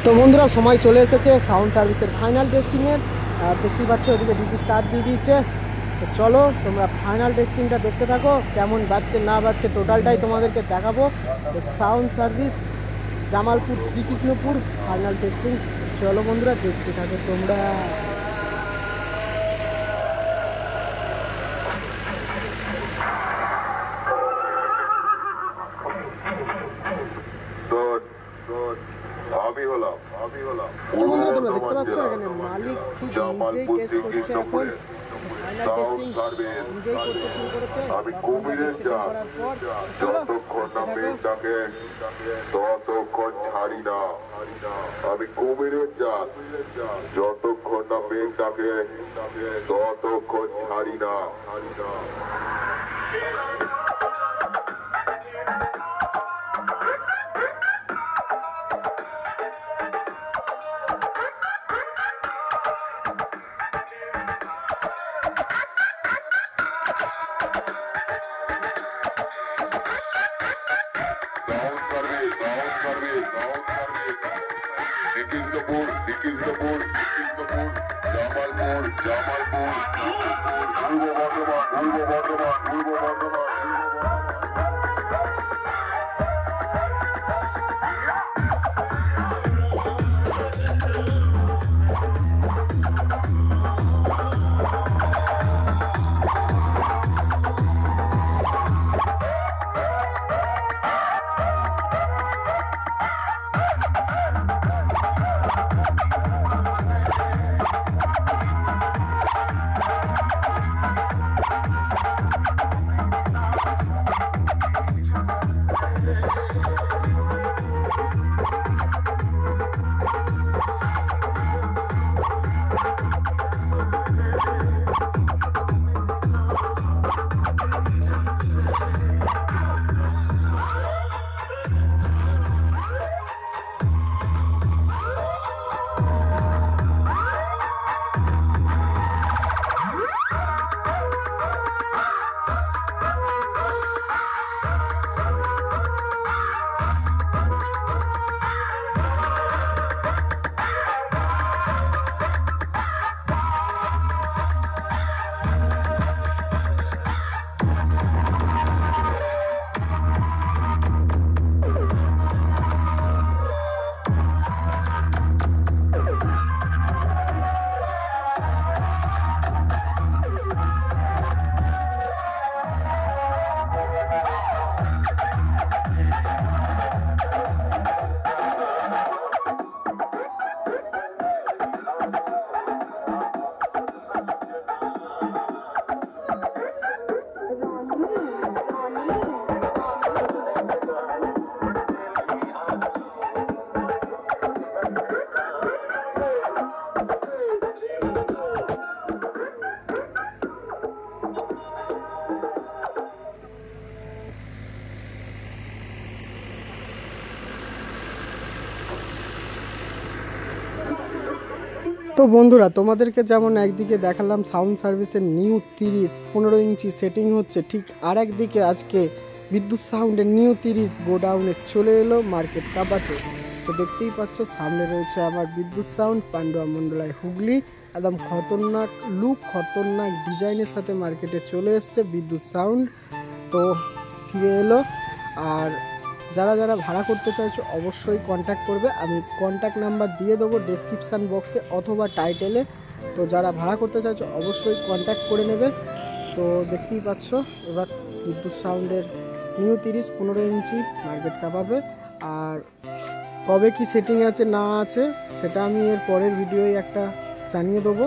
তো বন্ধুরা সময় চলে এসেছে সাউন্ড সার্ভিসের ফাইনাল টেস্টিংয়ের। আর দেখতেই পাচ্ছ এদিকে ডিজি স্টার্ট দিয়ে দিয়েছে। তো চলো তোমরা ফাইনাল টেস্টিংটা দেখতে থাকো, কেমন বাজছে না বাজছে টোটালটাই তোমাদেরকে দেখাবো। তো sound service Jamalpur Srikrishnapur final testing, চলো বন্ধুরা দেখতে থাকো তোমরা। তো বন্ধুরা তোমরা দেখতে পাচ্ছ এখানে মালিক খুব নিজেই টেস্ট করছে, এখন ফাইনাল টেস্টিং নিজেই করতে শুরু করেছে। করার পর ততক্ষণ ছাড়ি না, আমি কুমিরের জাত, যতক্ষণ না মেঘ ডাকে ততক্ষণ ছাড়ি না। সিকিজপুর জামালপুর পূর্ব বর্ধমান তো বন্ধুরা তোমাদেরকে যেমন একদিকে দেখালাম সাউন্ড সার্ভিসের নিউ 15 ইঞ্চি সেটিং হচ্ছে, ঠিক আর একদিকে আজকে বিদ্যুৎ সাউন্ডের নিউ 30 গোডাউনে চলে এলো মার্কেট কাবাতে। তো দেখতেই পাচ্ছ সামনে রয়েছে আমার বিদ্যুৎ সাউন্ড পান্ডুয়া মন্ডলায় হুগলি, একদম খতরনাক লুক খতরনাক ডিজাইনের সাথে মার্কেটে চলে এসছে বিদ্যুৎ সাউন্ড। তো ফিরে এলো। আর যারা যারা ভাড়া করতে চাইছো অবশ্যই কন্ট্যাক্ট করবে, আমি কন্ট্যাক্ট নাম্বার দিয়ে দেবো ডেসক্রিপশান বক্সে অথবা টাইটেলে। তো যারা ভাড়া করতে চাইছো অবশ্যই কন্ট্যাক্ট করে নেবে। তো দেখতেই পাচ্ছ এবার বিদ্যুৎ সাউন্ডের নিউ 15 ইঞ্চি মার্কেট কাবাবে। আর কবে কি সেটিং আছে না আছে সেটা আমি এর পরের ভিডিওয় একটা জানিয়ে দেবো।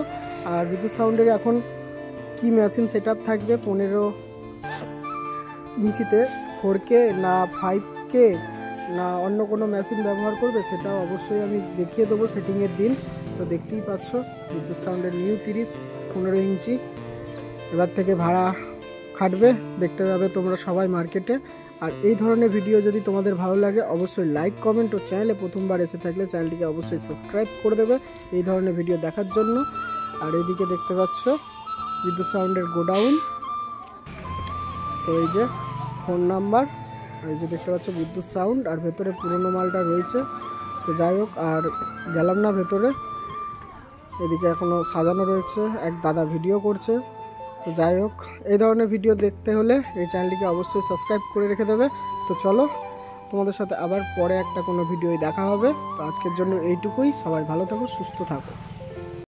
আর বিদ্যুৎ সাউন্ডের এখন কি মেশিন সেট আপ থাকবে 15 ইঞ্চিতে 4K না 5K না অন্য কোনো মেশিন ব্যবহার করবে সেটাও অবশ্যই আমি দেখিয়ে দেবো সেটিংয়ের দিন। তো দেখতেই পাচ্ছ বিদ্যুৎ সাউন্ডের নিউ 15 ইঞ্চি এবার থেকে ভাড়া খাটবে, দেখতে পাবে তোমরা সবাই মার্কেটে। আর এই ধরনের ভিডিও যদি তোমাদের ভালো লাগে অবশ্যই লাইক কমেন্ট ও চ্যানেলে প্রথমবার এসে থাকলে চ্যানেলটিকে অবশ্যই সাবস্ক্রাইব করে দেবে এই ধরনের ভিডিও দেখার জন্য। আর এইদিকে দেখতে পাচ্ছ বিদ্যুৎ সাউন্ডের গোডাউন। তো এই যে ফোন নাম্বার, এই যে দেখতে পাচ্ছ বিদ্যুৎ সাউন্ড, আর ভেতরে পুরনো মালটা রয়েছে। তো যাই হোক, আর গেলাম না ভেতরে, এদিকে এখনও সাজানো রয়েছে, এক দাদা ভিডিও করছে। তো যাই হোক, এই ধরনের ভিডিও দেখতে হলে এই চ্যানেলটিকে অবশ্যই সাবস্ক্রাইব করে রেখে দেবে। তো চলো, তোমাদের সাথে আবার পরে একটা কোনো ভিডিওয় দেখা হবে। তো আজকের জন্য এইটুকুই, সবাই ভালো থাকো, সুস্থ থাকো।